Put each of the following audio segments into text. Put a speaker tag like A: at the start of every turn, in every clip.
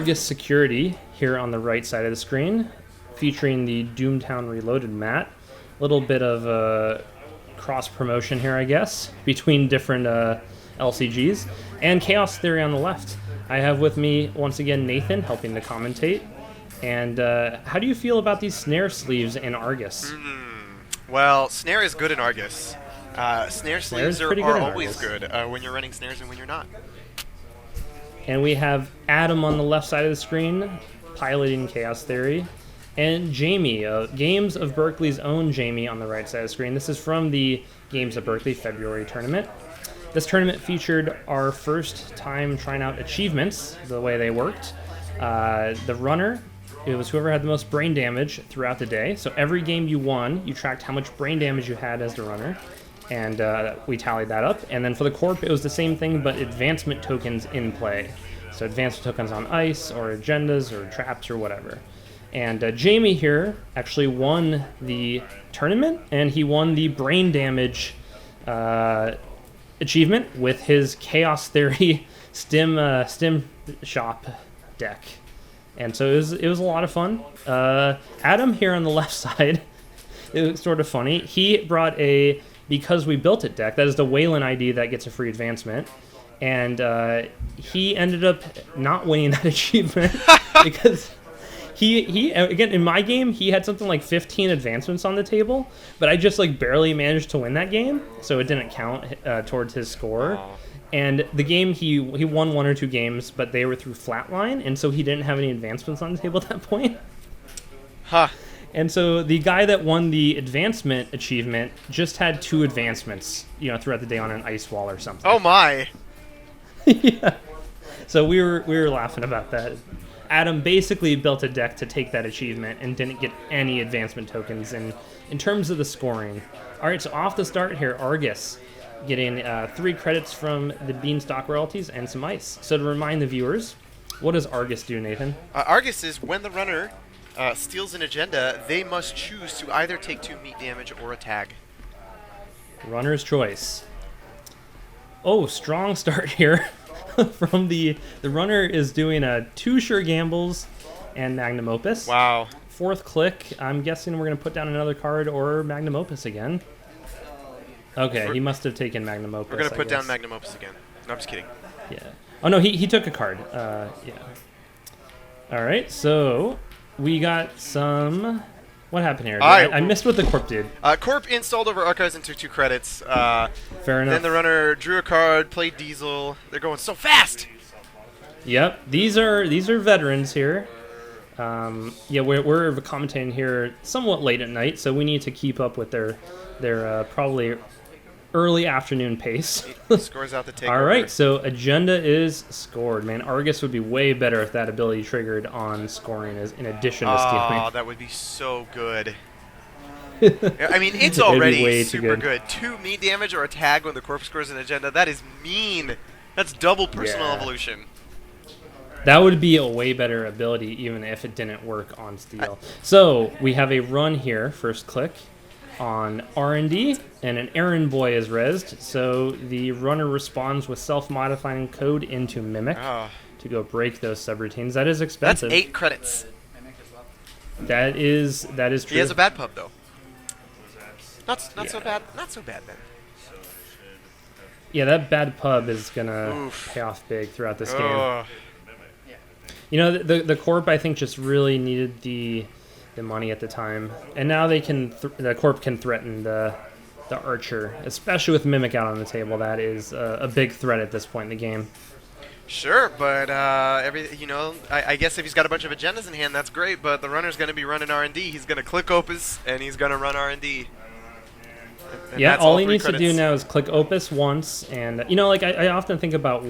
A: Argus Security here on the right side of the screen, featuring the Doomtown Reloaded mat. A little bit of a cross promotion here, I guess, between different LCGs. And Chaos Theory on the left. I have with me, once again, Nathan, helping to commentate. And how do you feel about these snare sleeves in Argus?
B: Well, snare is good in Argus. Snare sleeves are always good when you're running snares and when you're not.
A: And we have Adam on the left side of the screen, piloting Chaos Theory. And Jamie, Games of Berkeley's own Jamie on the right side of the screen. This is from the Games of Berkeley February tournament. This tournament featured our first time trying out achievements, the way they worked. The runner, it was whoever had the most brain damage throughout the day. So every game you won, you tracked how much brain damage you had as the runner. And we tallied that up. And then for the Corp, it was the same thing, but advancement tokens in play. So advancement tokens on ice, or agendas, or traps, or whatever. And Jamie here actually won the tournament, and he won the brain damage achievement with his Chaos Theory Stim Shop deck. And so it was a lot of fun. Adam here on the left side, it was sort of funny. He brought a Because We Built It deck. That is the Weyland ID that gets a free advancement. And he ended up not winning that achievement because he again, in my game, he had something like 15 advancements on the table, but I just like barely managed to win that game, so it didn't count towards his score.
B: Oh.
A: And the game, he won 1 or 2 games, but they were through flatline, and so he didn't have any advancements on the table at that point.
B: Huh.
A: And so the guy that won the advancement achievement just had 2 advancements, throughout the day on an ice wall or something.
B: Oh my.
A: Yeah. So we were laughing about that. Adam basically built a deck to take that achievement and didn't get any advancement tokens in terms of the scoring. All right, so off the start here, Argus getting 3 credits from the Beanstalk royalties and some ice. So to remind the viewers, what does Argus do, Nathan?
B: Argus is when the runner steals an agenda, they must choose to either take 2 meat damage or a tag.
A: Runner's choice. Oh, strong start here. From the runner is doing 2 sure gambles and magnum opus.
B: Wow.
A: 4th click, I'm guessing we're going to put down another card or magnum opus again. Okay, he must have taken magnum opus.
B: We're going to put down magnum opus again. No, I'm just kidding.
A: Yeah. Oh no, he took a card. Yeah. All right, so we got some. What happened here? I missed what the Corp did.
B: Corp installed over archives and took 2 credits.
A: Fair enough.
B: Then the runner drew a card, played Diesel. They're going so fast.
A: Yep, these are veterans here. Yeah, we're commentating here somewhat late at night, so we need to keep up with their probably early afternoon pace.
B: Scores out the takeover.
A: All right, so agenda is scored. Man, Argus would be way better if that ability triggered on scoring as in addition to stealing.
B: Oh, that would be so good. I mean, it's already super good. 2 meat damage or a tag when the Corp scores an agenda. That is mean. That's double personal evolution.
A: That would be a way better ability even if it didn't work on steal. So we have a run here, first click, on R&D, and an errand boy is rezzed, so the runner responds with self-modifying code into Mimic to go break those subroutines. That is expensive.
B: That's 8 credits.
A: That is true.
B: He has a bad pub, though. Not so bad. Not so bad, then.
A: Yeah, that bad pub is going to pay off big throughout this game. The Corp, I think, just really needed the money at the time, and now they can the Corp can threaten the Archer, especially with Mimic out on the table. That is a big threat at this point in the game.
B: Sure, but I guess if he's got a bunch of agendas in hand, that's great. But the runner's going to be running R&D. He's going to click Opus, and he's going to run R&D.
A: Yeah, all he needs to do now is click Opus once, and I often think about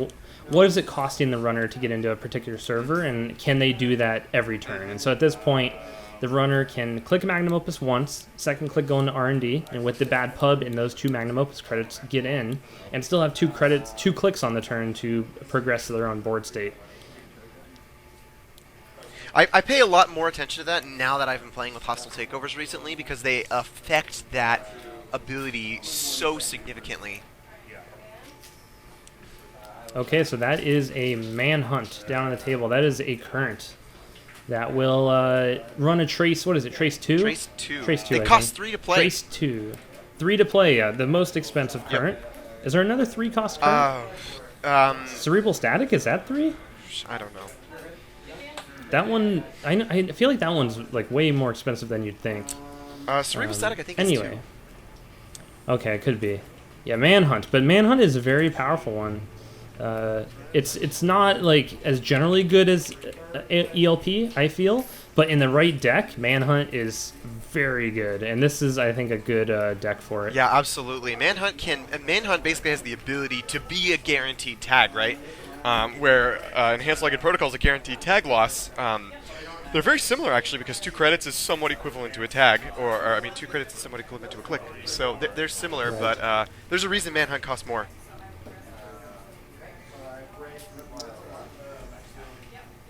A: what is it costing the runner to get into a particular server, and can they do that every turn? And so at this point, the runner can click Magnum Opus once, second click go into R&D, and with the bad pub and those 2 Magnum Opus credits, get in, and still have 2 clicks on the turn to progress to their own board state.
B: I pay a lot more attention to that now that I've been playing with Hostile Takeovers recently, because they affect that ability so significantly.
A: Okay, so that is a manhunt down on the table. That is a current. That will run a trace. What is it? Trace 2?
B: Trace 2.
A: Trace 2.
B: They cost 3 to play.
A: Trace 2. 3 to play, yeah. The most expensive current. Yep. Is there another 3 cost current? Cerebral Static, is that 3?
B: I don't know.
A: That one, I feel like that one's like way more expensive than you'd think.
B: Cerebral Static, I think is 2.
A: Okay, it could be. Yeah, Manhunt. But Manhunt is a very powerful one. It's not like as generally good as ELP, I feel, but in the right deck, Manhunt is very good, and this is, I think, a good deck for it.
B: Yeah, absolutely. Manhunt basically has the ability to be a guaranteed tag, right? Where Enhanced Legged Protocol is a guaranteed tag loss. They're very similar, actually, because 2 credits is somewhat equivalent to a tag, or I mean, 2 credits is somewhat equivalent to a click. So they're similar, right. But there's a reason Manhunt costs more.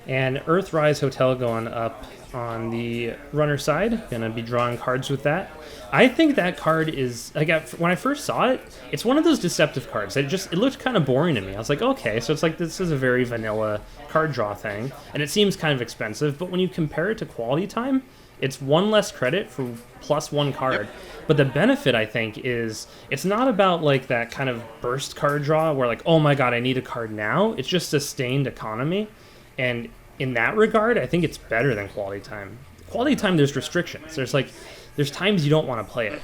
A: And Earthrise Hotel going up on the runner side. Gonna be drawing cards with that. I think that card is, when I first saw it, it's one of those deceptive cards. It looked kind of boring to me. I was like, okay, so it's like this is a very vanilla card draw thing, and it seems kind of expensive. But when you compare it to Quality Time, it's 1 less credit for +1 card. Yep. But the benefit, I think, is it's not about like that kind of burst card draw where like, oh my god, I need a card now. It's just sustained economy. And in that regard, I think it's better than Quality Time. Quality Time, there's restrictions. There's times you don't want to play it.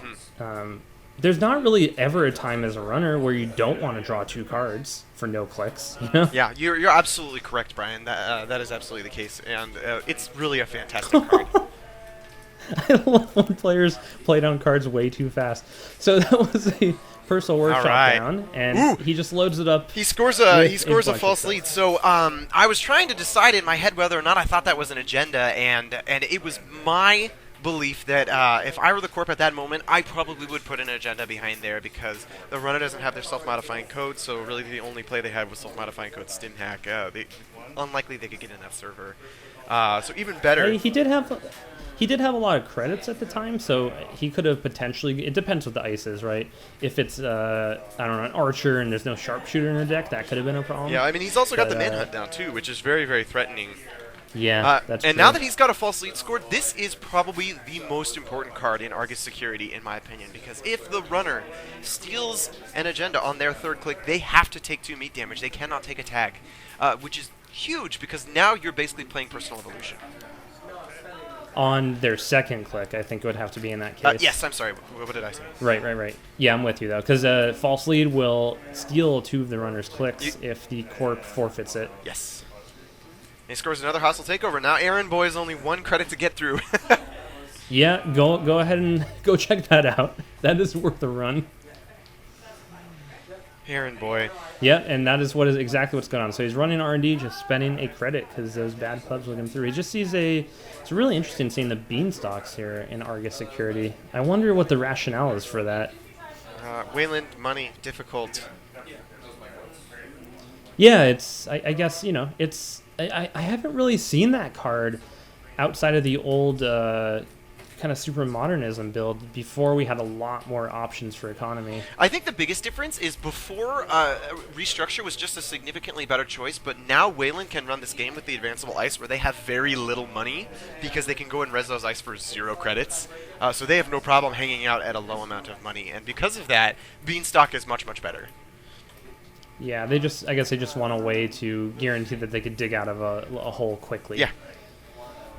A: There's not really ever a time as a runner where you don't want to draw 2 cards for no clicks. You know?
B: Yeah, you're absolutely correct, Brian. That is absolutely the case, and it's really a fantastic card.
A: I love when players play down cards way too fast. So that was a personal workshop down, and he just loads it up.
B: He scores a false lead. So I was trying to decide in my head whether or not I thought that was an agenda, and it was my belief that if I were the corp at that moment, I probably would put an agenda behind there because the runner doesn't have their self-modifying code, so really the only play they had was self-modifying code stim hack. Unlikely they could get in that server. So even better.
A: He did have a lot of credits at the time, so he could have potentially... It depends what the ice is, right? If it's, I don't know, an archer and there's no sharpshooter in the deck, that could have been a problem.
B: Yeah, I mean, he's also got the manhunt down, too, which is very, very threatening.
A: Yeah, that's true.
B: And now that he's got a false lead scored, this is probably the most important card in Argus Security, in my opinion, because if the runner steals an agenda on their 3rd click, they have to take 2 meat damage. They cannot take a tag, which is huge, because now you're basically playing Personal Evolution.
A: On their 2nd click, I think it would have to be in that case.
B: Yes, I'm sorry. What did I say?
A: Right. Yeah, I'm with you, though. Because false lead will steal 2 of the runner's clicks if the corp forfeits it.
B: Yes. He scores another hostile takeover. Now Aaron Boy is only 1 credit to get through.
A: Yeah, go ahead and go check that out. That is worth a run.
B: Aaron Boy.
A: Yeah, and that is exactly what's going on. So he's running R&D, just spending a credit because those bad pubs let him through. He just sees it's really interesting seeing the beanstalks here in Argus Security. I wonder what the rationale is for that.
B: Weyland, money, difficult.
A: Yeah, I guess, I haven't really seen that card outside of the old kind of super modernism build before we had a lot more options for economy.
B: I think the biggest difference is before Restructure was just a significantly better choice, but now Weyland can run this game with the advanceable ice where they have very little money because they can go and res those ice for 0 credits. So they have no problem hanging out at a low amount of money, and because of that, Beanstalk is much, much better.
A: Yeah, I guess they just want a way to guarantee that they could dig out of a hole quickly.
B: Yeah.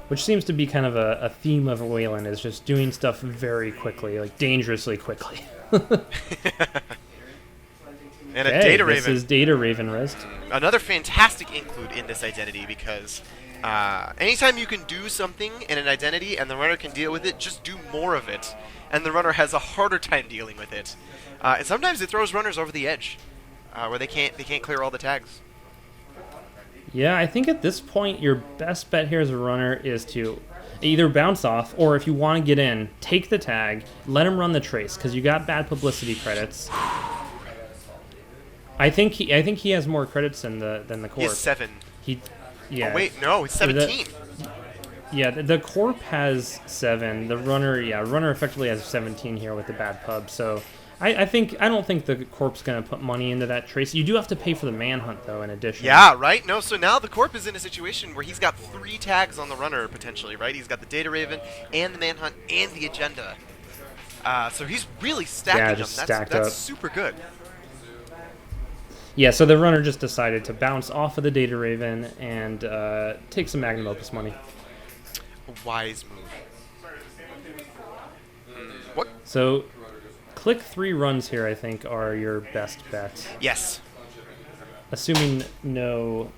A: Which seems to be kind of a theme of Weyland, is just doing stuff very quickly, like dangerously quickly.
B: And a Data Raven.
A: This is Data Raven Rest.
B: Another fantastic include in this identity because anytime you can do something in an identity and the runner can deal with it, just do more of it. And the runner has a harder time dealing with it. And sometimes it throws runners over the edge where they can't clear all the tags.
A: Yeah, I think at this point, your best bet here as a runner is to either bounce off, or if you want to get in, take the tag, let him run the trace, because you got bad publicity credits. I think he has more credits than the corp.
B: He has 7.
A: Yeah.
B: Oh wait, no, it's 17.
A: The corp has 7. The runner, runner effectively has 17 here with the bad pub. So I don't think the Corp's gonna put money into that trace. You do have to pay for the manhunt though, in addition.
B: Yeah, right? No, so now the Corp is in a situation where he's got 3 tags on the runner, potentially, right? He's got the Data Raven, and the Manhunt, and the Agenda. So he's really stacking them.
A: Just stacked up.
B: That's super good.
A: Yeah, so the runner just decided to bounce off of the Data Raven and take some Magnum Opus money.
B: A wise move. What?
A: So, click 3 runs here, I think, are your best bet.
B: Yes.
A: Assuming no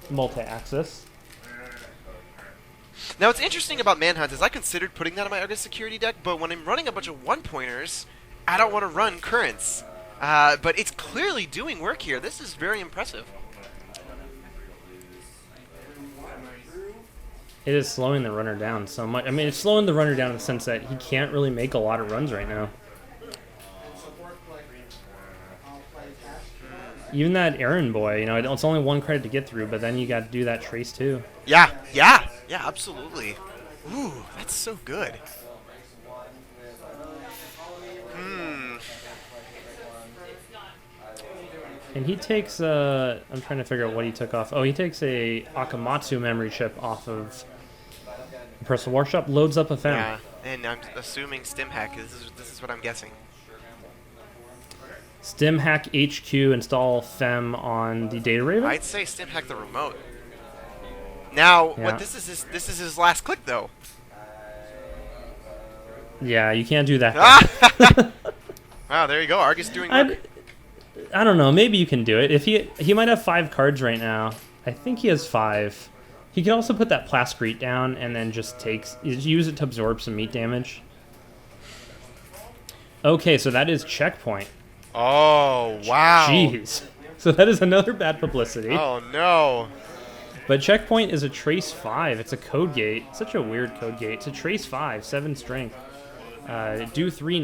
A: multi-axis.
B: Now, what's interesting about Manhunt is I considered putting that on my Argus Security deck, but when I'm running a bunch of 1-pointers, I don't want to run Currents. But it's clearly doing work here. This is very impressive.
A: It is slowing the runner down so much. I mean, it's slowing the runner down in the sense that he can't really make a lot of runs right now. Even that errand boy, you know, it's only 1 credit to get through, but then you got to do that trace too.
B: Yeah, absolutely. Ooh, that's so good.
A: And he takes, I'm trying to figure out what he took off. Oh, he takes a Akamatsu memory chip off of the Personal Workshop, loads up a FEM.
B: Yeah, and I'm assuming StimHack. This is what I'm guessing.
A: StimHack HQ install FEM on the Data Raven?
B: I'd say StimHack the remote. Now, what this is his last click though.
A: Yeah, you can't do that.
B: Wow, there you go. Argus doing work.
A: I don't know. Maybe you can do it. If he might have 5 cards right now. I think he has 5. He could also put that Plascrete down and then just use it to absorb some meat damage. Okay, so that is checkpoint.
B: Oh, wow.
A: Jeez. So that is another bad publicity.
B: Oh, no.
A: But checkpoint is a trace 5. It's a code gate. Such a weird code gate. It's a trace 5, 7 strength. Do 3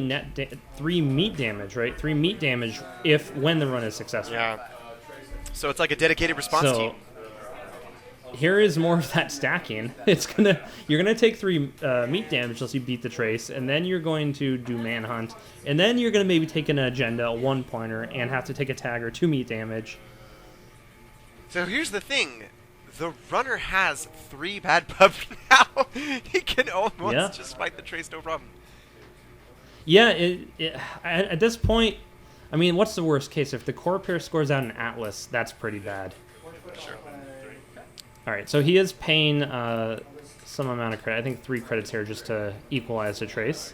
A: meat damage, right? 3 meat damage when the run is successful.
B: Yeah. So it's like a dedicated response team.
A: Here is more of that stacking. You're gonna take 3 meat damage unless you beat the trace, and then you're going to do manhunt, and then you're gonna maybe take an agenda, a 1-pointer, and have to take a tag or 2 meat damage.
B: So here's the thing. The runner has 3 bad pub now. He can almost just fight the trace, no problem.
A: Yeah, at this point, I mean, what's the worst case? If the core pair scores out an Atlas, that's pretty bad.
B: Sure.
A: All right, so he is paying some amount of credit. I think 3 credits here just to equalize the trace.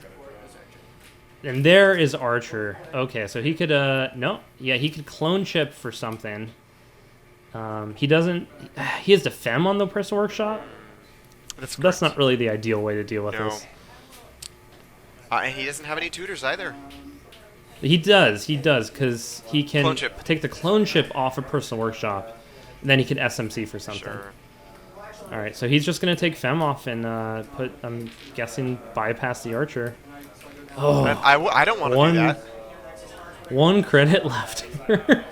A: And there is Archer. Okay, so he could, he could clone chip for something. He has the FEM on the Personal Workshop. That's not really the ideal way to deal with this.
B: And he doesn't have any tutors either.
A: He does, because he can take the clone chip off of Personal Workshop, and then he can SMC for something.
B: Sure.
A: All right, so he's just going to take FEM off and I'm guessing, bypass the Archer. Oh,
B: I don't want to do that.
A: 1 credit left here.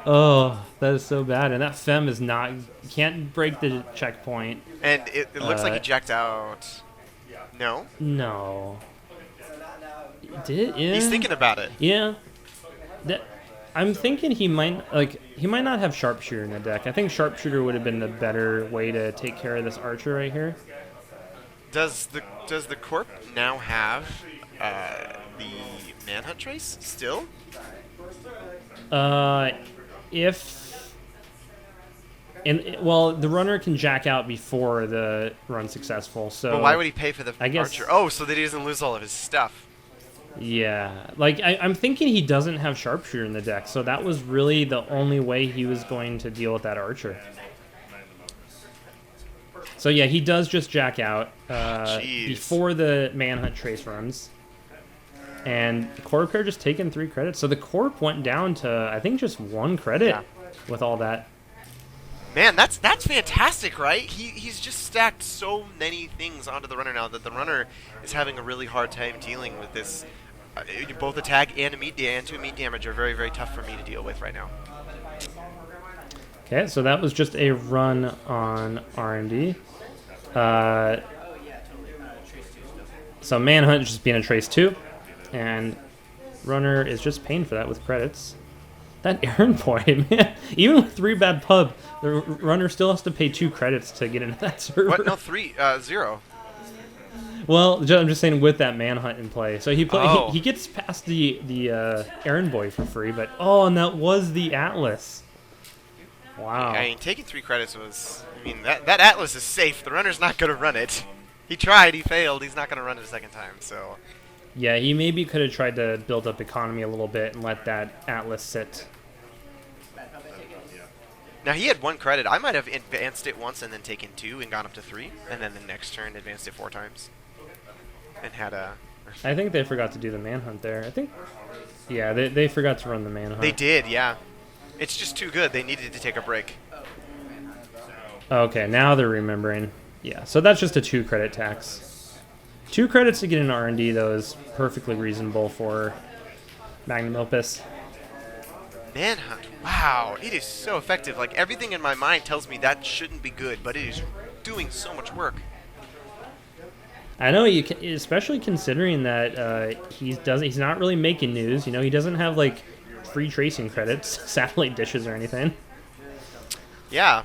A: Oh, that is so bad. And that FEM is not... You can't break the checkpoint.
B: And it looks like he jacked out. No?
A: No. Did? Yeah.
B: He's thinking about it.
A: Yeah. I'm thinking he might not have Sharpshooter in the deck. I think Sharpshooter would have been the better way to take care of this Archer right here. Does
B: the Corp now have the Manhunt trace still?
A: The runner can jack out before the run's successful. So.
B: But why would he pay for the Archer? Oh, so that he doesn't lose all of his stuff.
A: Yeah, I'm thinking he doesn't have Sharpshooter in the deck, so that was really the only way he was going to deal with that Archer. So yeah, he does just jack out before the Manhunt trace runs. And the Corp pair just taking 3 credits. So the Corp went down to, I think, just 1 credit with all that.
B: Man, that's fantastic, right? He's just stacked so many things onto the runner now that the runner is having a really hard time dealing with this. Both a tag and and 2 meat damage are very, very tough for me to deal with right now.
A: Okay, so that was just a run on R&D. So Manhunt just being a trace 2. and runner is just paying for that with credits. That errand boy, man. Even with 3 bad pub, the runner still has to pay 2 credits to get into that server.
B: What? No, 0.
A: Well, I'm just saying with that manhunt in play. So he gets past the errand boy for free, but and that was the Atlas. Wow.
B: I mean, taking 3 credits was... I mean, that Atlas is safe. The runner's not going to run it. He tried, he failed. He's not going to run it a second time, so...
A: Yeah, he maybe could have tried to build up economy a little bit and let that Atlas sit.
B: Now, he had 1 credit. I might have advanced it once and then taken 2 and gone up to 3, and then the next turn advanced it 4 times. And had a...
A: I think they forgot to do the manhunt there. I think... Yeah, they forgot to run the manhunt.
B: They did, yeah. It's just too good. They needed to take a break.
A: Okay, now they're remembering. Yeah, so that's just a 2 credit tax. 2 credits to get an R&D, though, is perfectly reasonable for Magnum Opus.
B: Manhunt. Wow, it is so effective. Like, everything in my mind tells me that shouldn't be good, but it is doing so much work.
A: I know, especially considering that he's not really making news. You know, he doesn't have, like, free tracing credits, satellite dishes, or anything.
B: Yeah.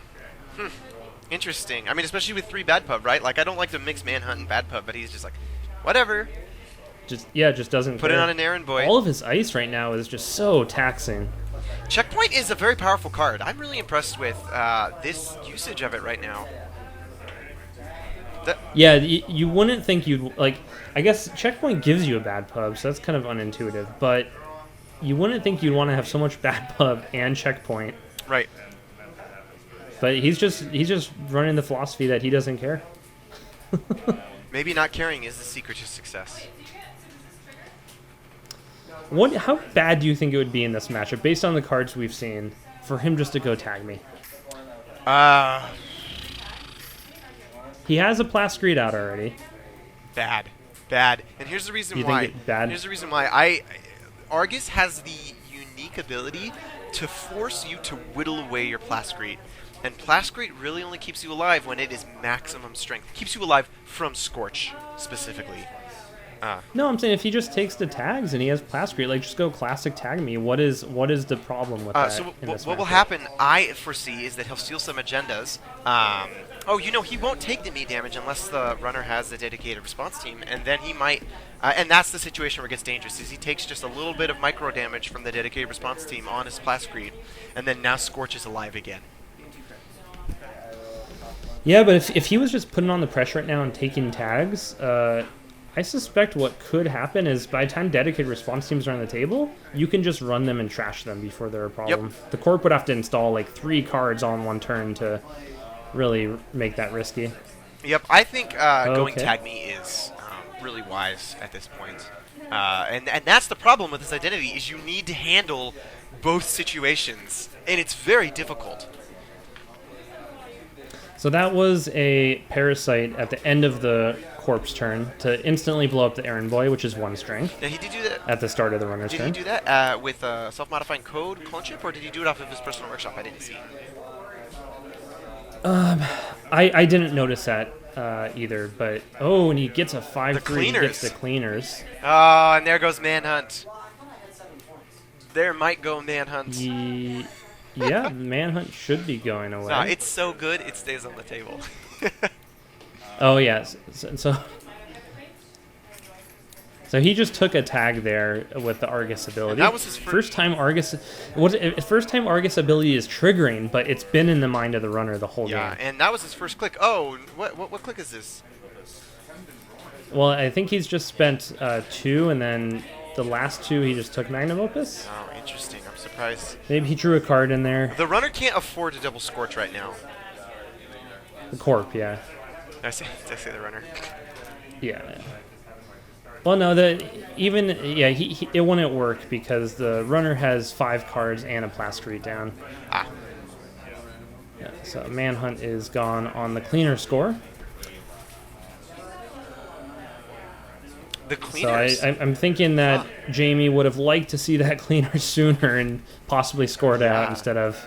B: Interesting. I mean, especially with 3 bad pub, right? Like, I don't like to mix manhunt and bad pub, but he's just like, whatever.
A: Just doesn't
B: put
A: care.
B: It on an errand boy.
A: All of his ice right now is just so taxing.
B: Checkpoint is a very powerful card. I'm really impressed with this usage of it right now.
A: Yeah, you wouldn't think you'd... Like, I guess Checkpoint gives you a bad pub, so that's kind of unintuitive, but you wouldn't think you'd want to have so much bad pub and Checkpoint.
B: Right.
A: But he's just running the philosophy that he doesn't care.
B: Maybe not caring is the secret to success.
A: How bad do you think it would be in this matchup, based on the cards we've seen, for him just to go tag me? He has a Plascrete out already.
B: Bad. And here's the reason
A: you
B: why.
A: Think bad?
B: Here's the reason why. Argus has the unique ability to force you to whittle away your Plascrete. And Plascrete really only keeps you alive when it is maximum strength. Keeps you alive from Scorch, specifically.
A: No, I'm saying if he just takes the tags and he has Plascrete, like, just go classic tag me. What is the problem with that?
B: So what will happen, I foresee, is that he'll steal some agendas. He won't take the meat damage unless the runner has the dedicated response team, and then he might... and that's the situation where it gets dangerous, is he takes just a little bit of micro damage from the dedicated response team on his Plascrete, and then now Scorch is alive again.
A: Yeah, but if he was just putting on the pressure right now and taking tags... I suspect what could happen is by the time dedicated response teams are on the table, you can just run them and trash them before they're a problem.
B: Yep.
A: The Corp would have to install like 3 cards all in one turn to really make that risky.
B: Yep, I think going tag me is really wise at this point. And that's the problem with this identity, is you need to handle both situations, and it's very difficult.
A: So that was a Parasite at the end of the Corp's turn to instantly blow up the Errand Boy, which is 1 strength.
B: Yeah, he did do that
A: at the start of the runner's turn.
B: Did he do that with self-modifying code clone chip, or did he do it off of his personal workshop? I didn't see.
A: I didn't notice that either, but and he gets a 5/3. He gets the cleaners.
B: Oh, and there goes Manhunt. There might go Manhunt.
A: Yeah, Manhunt should be going away.
B: No, it's so good, it stays on the table.
A: Oh, yes. So he just took a tag there with the Argus ability.
B: And that was his first
A: time Argus. First time Argus ability is triggering, but it's been in the mind of the runner the whole game.
B: Yeah, and that was his first click. Oh, what click is this?
A: Well, I think he's just spent 2, and then the last 2 he just took Magnum Opus.
B: Oh, interesting. I'm surprised.
A: Maybe he drew a card in there.
B: The runner can't afford to double Scorch right now.
A: The Corp, yeah.
B: Did I say the runner?
A: Yeah. Well, no, it wouldn't work because the runner has 5 cards and a Plascrete down.
B: Ah.
A: Yeah, so Manhunt is gone on the cleaner score.
B: The cleaners.
A: So I'm thinking that Jamie would have liked to see that cleaner sooner and possibly scored out instead of...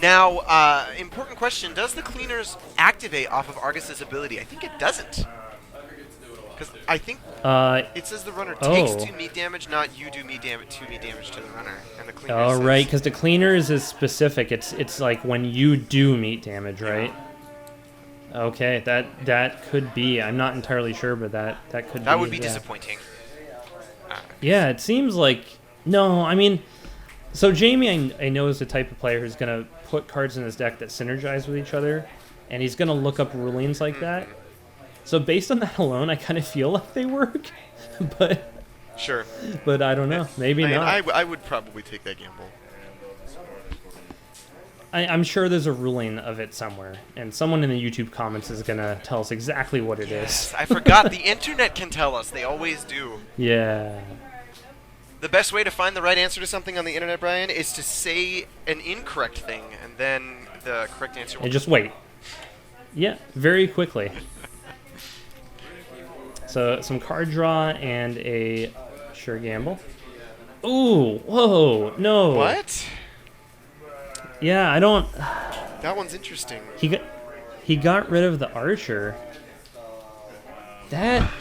B: Now, important question. Does the cleaners activate off of Argus's ability? I think it doesn't. Because I think it says the runner takes 2 meat damage, not you do 2 meat damage to the runner. And the cleaner
A: Oh, right, because the cleaners is specific. It's like when you do meat damage, right? Okay, that could be. I'm not entirely sure, but that could be.
B: That would be disappointing.
A: Yeah, it seems like... No, I mean... So Jamie, I know, is the type of player who's going to put cards in his deck that synergize with each other, and he's going to look up rulings like that. So based on that alone, I kind of feel like they work, but...
B: Sure.
A: But I don't know. Maybe not.
B: I would probably take that gamble.
A: I'm sure there's a ruling of it somewhere, and someone in the YouTube comments is going to tell us exactly what it is.
B: I forgot. The internet can tell us. They always do.
A: Yeah.
B: The best way to find the right answer to something on the internet, Brian, is to say an incorrect thing, and then the correct answer will...
A: And just wait. Yeah, very quickly. So, some card draw and a sure gamble. Ooh, whoa, no.
B: What?
A: Yeah, I don't...
B: That one's interesting.
A: He got rid of the archer. That...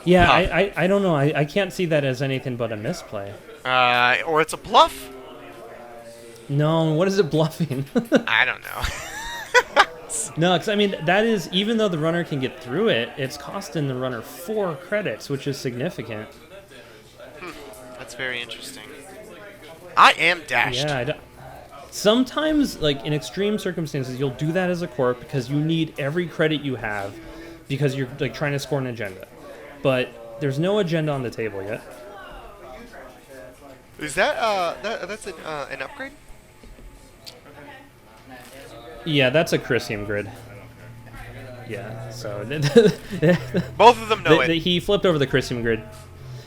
A: yeah, I don't know. I can't see that as anything but a misplay.
B: Or it's a bluff?
A: No, what is it bluffing?
B: I don't know.
A: No, because I mean, that is, even though the runner can get through it, it's costing the runner 4 credits, which is significant.
B: That's very interesting. I am dashed.
A: Yeah, sometimes, like, in extreme circumstances, you'll do that as a corp because you need every credit you have because you're, like, trying to score an agenda. But there's no agenda on the table yet.
B: Is that, that's an upgrade?
A: Yeah, that's a Chrysium grid. Yeah, so...
B: Both of them know it.
A: He flipped over the Chrysium grid.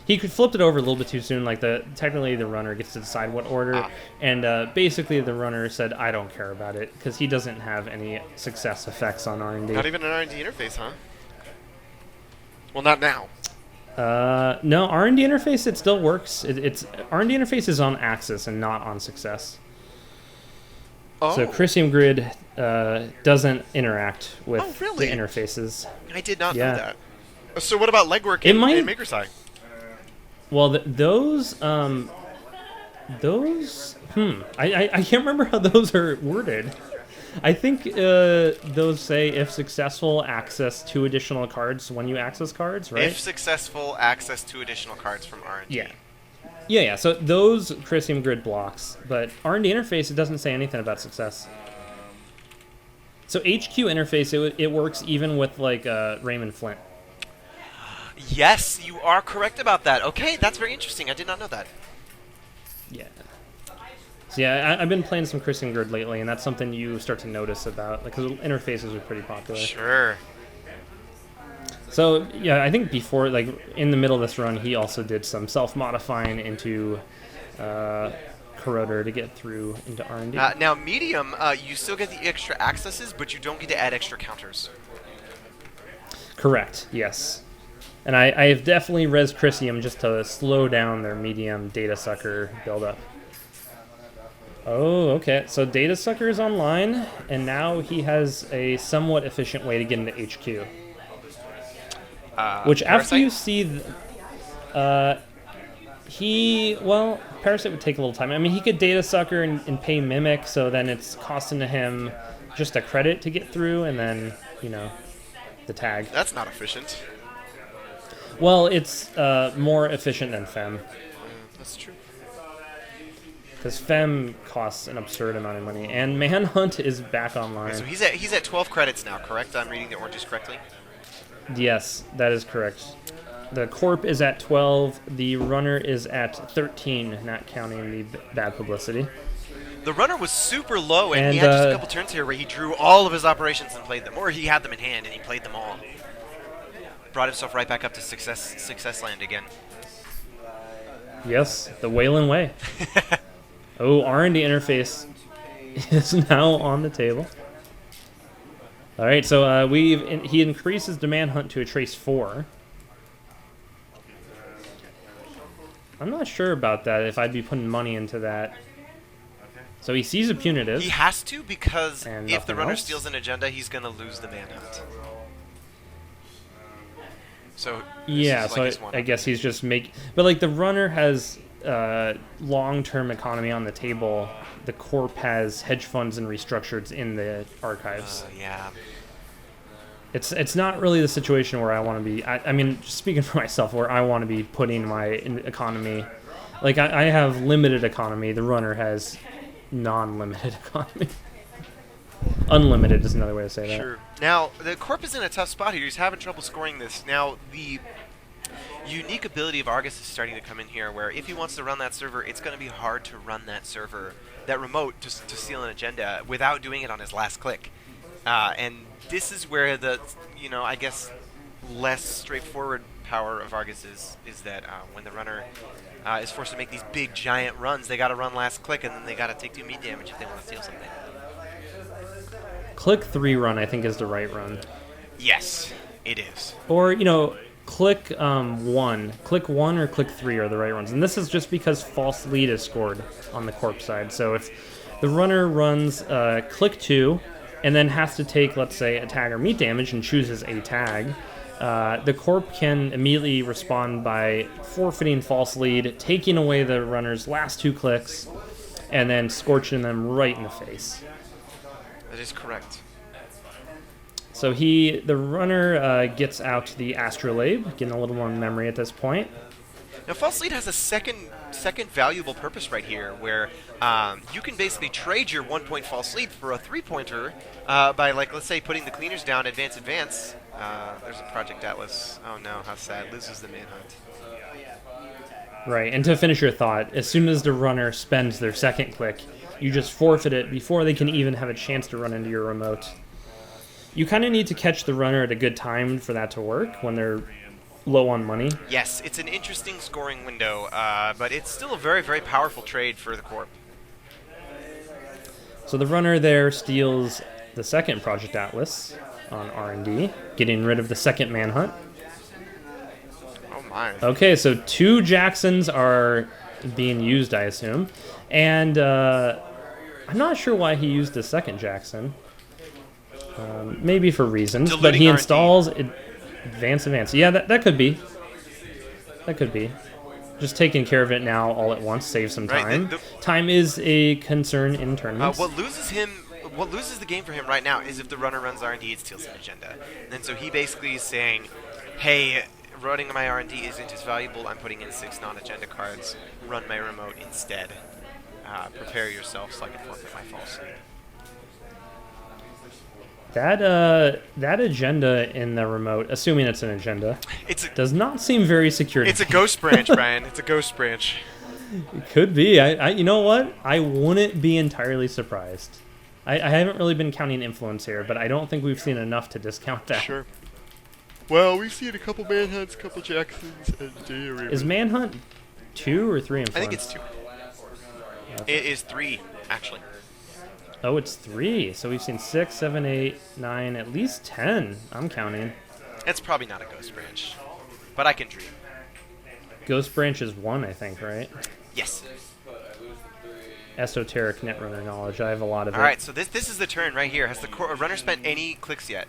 A: He flipped it over a little bit too soon. Like, technically the runner gets to decide what order. And basically the runner said, I don't care about it, because he doesn't have any success effects on R&D.
B: Not even an R&D interface, huh? Well, not now.
A: No, R&D interface, it still works. It's R&D interface is on Axis and not on success.
B: Oh.
A: So Chrysium grid doesn't interact with
B: really?
A: the interfaces.
B: I did not know that. So what about legwork in Maker's Eye?
A: Well, those I can't remember how those are worded. I think those say, if successful, access 2 additional cards when you access cards, right?
B: If successful, access 2 additional cards from R&D.
A: Yeah. Yeah. So those Chrysium grid blocks, but R&D interface, it doesn't say anything about success. So HQ interface, it works even with, like, Raymond Flint.
B: Yes, you are correct about that. Okay, that's very interesting. I did not know that.
A: Yeah. So yeah, I've been playing some Chrysium grid lately, and that's something you start to notice about, because interfaces are pretty popular.
B: Sure.
A: So yeah, I think before, like, in the middle of this run, he also did some self-modifying into Corroder to get through into R&D.
B: Now, medium, you still get the extra accesses, but you don't get to add extra counters.
A: Correct, yes. And I have definitely res Chrysium just to slow down their medium data sucker buildup. Oh, okay. So data sucker is online, and now he has a somewhat efficient way to get into HQ. Which, after you see... Parasite would take a little time. I mean, he could data sucker and pay Mimic, so then it's costing him just a credit to get through, and then, you know, the tag.
B: That's not efficient.
A: Well, it's more efficient than Fem.
B: That's true.
A: Because Fem costs an absurd amount of money, and Manhunt is back online.
B: Okay, so he's at 12 credits now, correct? I'm reading the oranges correctly.
A: Yes, that is correct. The Corp is at 12. The Runner is at 13, not counting the bad publicity.
B: The Runner was super low, and he had just a couple turns here where he drew all of his operations and played them, or he had them in hand and he played them all. Brought himself right back up to success land again.
A: Yes, the Weyland way. Oh, R&D interface is now on the table. All right, so he increases Demand Hunt to a trace 4. I'm not sure about that, if I'd be putting money into that. So he sees a punitive.
B: He has to, because
A: and
B: if the Runner
A: else.
B: steals an agenda, he's going to lose the Manhunt. So
A: yeah,
B: this is
A: so I guess he's just but like the runner has long-term economy on the table. The corp has hedge funds and restructureds in the archives.
B: Yeah.
A: It's not really the situation where I want to be. I mean, just speaking for myself, where I want to be putting my economy. Like, I have limited economy. The runner has non-limited economy. Unlimited is another way to say that.
B: Sure. Now, the corp is in a tough spot here. He's having trouble scoring this. Now, the unique ability of Argus is starting to come in here, where if he wants to run that server, it's going to be hard to run that server, that remote, to steal an agenda without doing it on his last click. And this is where the, I guess, less straightforward power of Argus is that when the runner is forced to make these big, giant runs, they got to run last click, and then they got to take 2 meat damage if they want to steal something.
A: Click 3 run, I think, is the right run.
B: Yes, it is.
A: Or, click 1. Click 1 or click 3 are the right runs. And this is just because false lead is scored on the corp side. So if the runner runs click 2 and then has to take, let's say, a tag or meat damage and chooses a tag, the corp can immediately respond by forfeiting false lead, taking away the runner's last 2 clicks, and then scorching them right in the face.
B: That is correct.
A: So the runner gets out the Astrolabe, getting a little more memory at this point.
B: Now, false lead has a second valuable purpose right here, where you can basically trade your 1-point false lead for a 3-pointer by, like, let's say, putting the cleaners down, advance. There's a Project Atlas. Oh no, how sad. Loses the manhunt.
A: Right, and to finish your thought, as soon as the runner spends their second click, you just forfeit it before they can even have a chance to run into your remote. You kind of need to catch the runner at a good time for that to work when they're low on money.
B: Yes, it's an interesting scoring window, but it's still a very, very powerful trade for the corp.
A: So the runner there steals the second Project Atlas on R&D, getting rid of the second manhunt.
B: Oh my.
A: Okay, so 2 Jacksons are being used, I assume. And I'm not sure why he used the second Jackson. Maybe for reasons,
B: Diluting
A: but he
B: R&D.
A: installs advance. Yeah, that could be. That could be. Just taking care of it now all at once saves some time.
B: Right,
A: Time is a concern in tournaments.
B: What loses the game for him right now is if the runner runs R&D, it steals an agenda. And so he basically is saying, hey, running my R&D isn't as valuable. I'm putting in 6 non-agenda cards. Run my remote instead. Prepare yourself so I can forfeit my false lead.
A: That agenda in the remote, assuming it's an agenda, does not seem very secure.
B: It's a ghost branch, Brian. It's a ghost branch.
A: It could be. You know what? I wouldn't be entirely surprised. I haven't really been counting influence here, but I don't think we've seen enough to discount that.
B: Sure. Well, we've seen a couple Manhunts, a couple Jacksons, and
A: Is Manhunt 2 or 3 influence?
B: I think it's 2. Okay. It is 3, actually.
A: Oh, it's 3. So we've seen 6, 7, 8, 9, at least 10. I'm counting.
B: It's probably not a Ghost Branch, but I can dream.
A: Ghost Branch is 1, I think, right?
B: Yes.
A: Esoteric Netrunner knowledge. I have a lot of it.
B: All right, so this is the turn right here. Has the runner spent any clicks yet?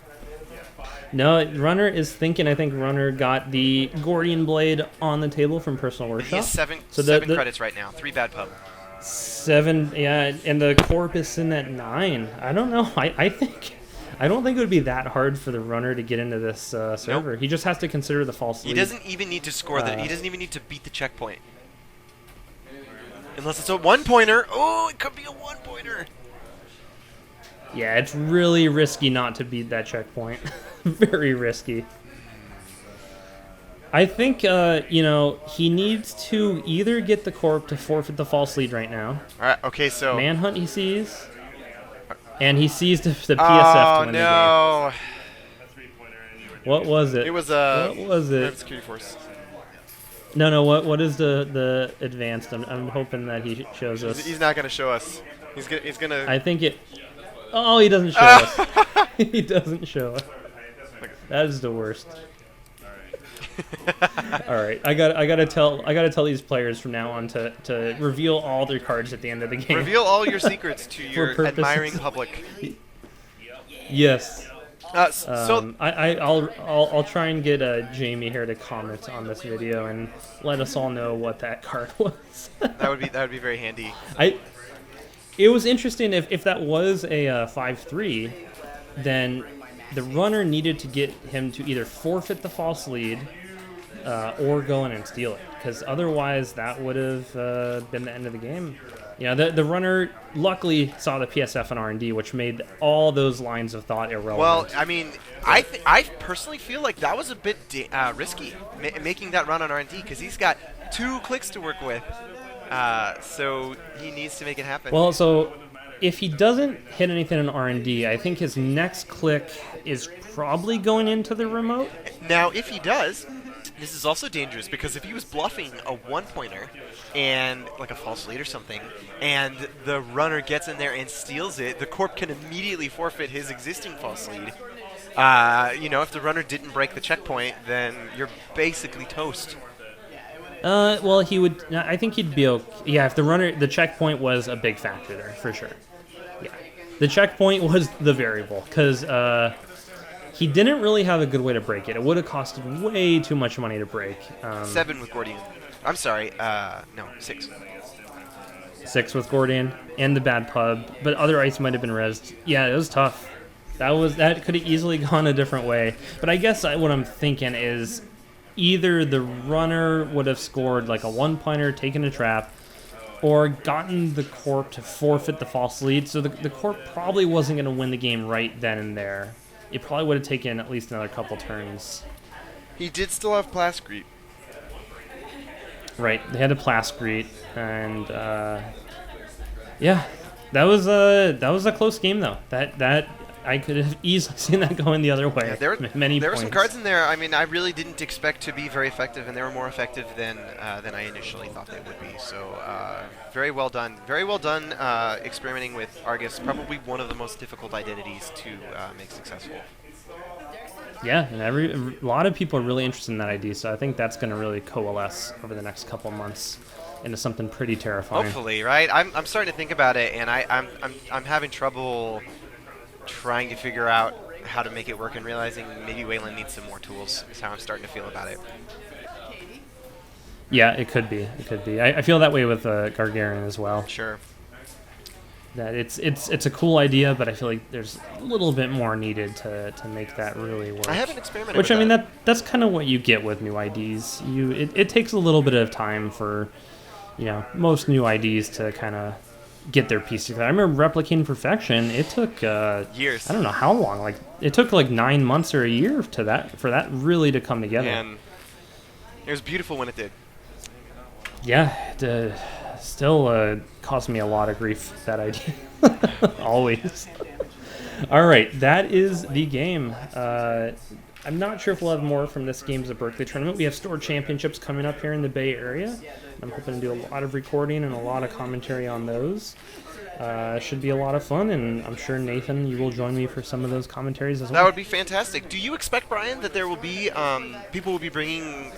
A: No, Runner is thinking. I think Runner got the Gordian Blade on the table from Personal Workshop.
B: He has 7 credits right now. 3 bad pub.
A: 7, yeah, and the corp is sitting at 9. I don't know. I don't think it would be that hard for the runner to get into this server. Nope. He just has to consider the false lead.
B: He doesn't even need to score that. He doesn't even need to beat the checkpoint. Unless it's a 1-pointer. Oh, it could be a 1-pointer.
A: Yeah, it's really risky not to beat that checkpoint. Very risky. I think, he needs to either get the corp to forfeit the false lead right now.
B: All right, okay, so...
A: Manhunt he sees. And he sees the PSF to win the game. What was it?
B: It was a...
A: What was it?
B: Security Force.
A: No, what is the advanced? I'm hoping that he shows us.
B: He's not going to show us. He's gonna...
A: I think it... Oh, he doesn't show us. He doesn't show us. That is the worst. All right, I gotta tell these players from now on to reveal all their cards at the end of the game.
B: Reveal all your secrets to your admiring public.
A: Yes. I'll try and get Jamie here to comment on this video and let us all know what that card was.
B: that would be very handy.
A: It was interesting if that was a 5-3, then the runner needed to get him to either forfeit the false lead or go in and steal it, because otherwise that would have been the end of the game. The runner luckily saw the PSF and R&D, which made all those lines of thought irrelevant.
B: Well, I mean, I personally feel like that was a bit risky, making that run on R&D, because he's got 2 clicks to work with. So he needs to make it happen.
A: Well, so if he doesn't hit anything in R&D, I think his next click is probably going into the remote.
B: Now, if he does, this is also dangerous, because if he was bluffing a 1-pointer and like a false lead or something, and the runner gets in there and steals it, the corp can immediately forfeit his existing false lead. If the runner didn't break the checkpoint, then you're basically toast.
A: Well, he would. I think he'd be okay. Yeah, if the checkpoint was a big factor there for sure. Yeah, the checkpoint was the variable, because he didn't really have a good way to break it. It would have costed way too much money to break.
B: 7 with Gordian. I'm sorry. No, 6.
A: 6 with Gordian and the bad pub, but other ice might have been rezzed. Yeah, it was tough. That could have easily gone a different way. But I guess what I'm thinking is either the runner would have scored like a 1-pointer, taken a trap, or gotten the corp to forfeit the false lead. So the corp probably wasn't going to win the game right then and there. It probably would have taken at least another couple turns.
B: He did still have Plascrete.
A: Right, they had a Plascrete, and that was a close game though. That I could have easily seen that going the other way.
B: Yeah,
A: there
B: were some cards in there. I mean, I really didn't expect to be very effective, and they were more effective than I initially thought they would be. So very well done. Very well done experimenting with Argus, probably one of the most difficult identities to make successful.
A: Yeah, and a lot of people are really interested in that ID, so I think that's going to really coalesce over the next couple months into something pretty terrifying.
B: Hopefully, right? I'm starting to think about it, and I'm having trouble trying to figure out how to make it work, and realizing maybe Weyland needs some more tools is how I'm starting to feel about it.
A: Yeah, it could be. I feel that way with Gargarian as well.
B: Sure.
A: That it's a cool idea, but I feel like there's a little bit more needed to make that really work.
B: I haven't experimented
A: with
B: that.
A: Which, I mean, that's kind of what you get with new IDs. It takes a little bit of time for, most new IDs to kind of get their piece together. I remember Replicating Perfection. It took
B: years.
A: I don't know how long. Like it took like 9 months or a year for that really to come together.
B: And it was beautiful when it did.
A: Yeah, it still caused me a lot of grief, that idea. Always. All right, that is the game. I'm not sure if we'll have more from this Games of Berkeley tournament. We have store championships coming up here in the Bay Area. I'm hoping to do a lot of recording and a lot of commentary on those. Should be a lot of fun, and I'm sure, Nathan, you will join me for some of those commentaries as well.
B: That would be fantastic. Do you expect, Brian, that there will be people will be bringing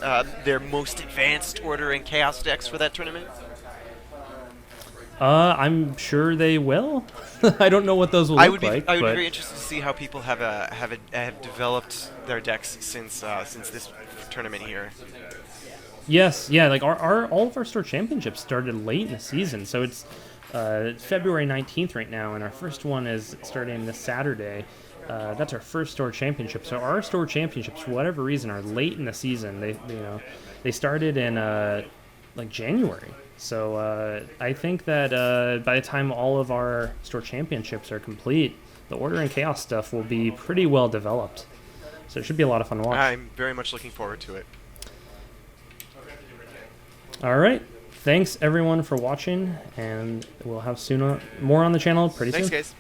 B: their most advanced Order and Chaos decks for that tournament?
A: I'm sure they will. I don't know what those will look like.
B: I would be very interested to see how people have developed their decks since this tournament here.
A: Yes, yeah, like all of our store championships started late in the season, so it's February 19th right now, and our first one is starting this Saturday. That's our first store championship. So our store championships, for whatever reason, are late in the season. They started in like January. So I think that by the time all of our store championships are complete, the Order and Chaos stuff will be pretty well developed. So it should be a lot of fun to watch.
B: I'm very much looking forward to it.
A: All right. Thanks, everyone, for watching, and we'll have more on the channel pretty soon.
B: Thanks, guys.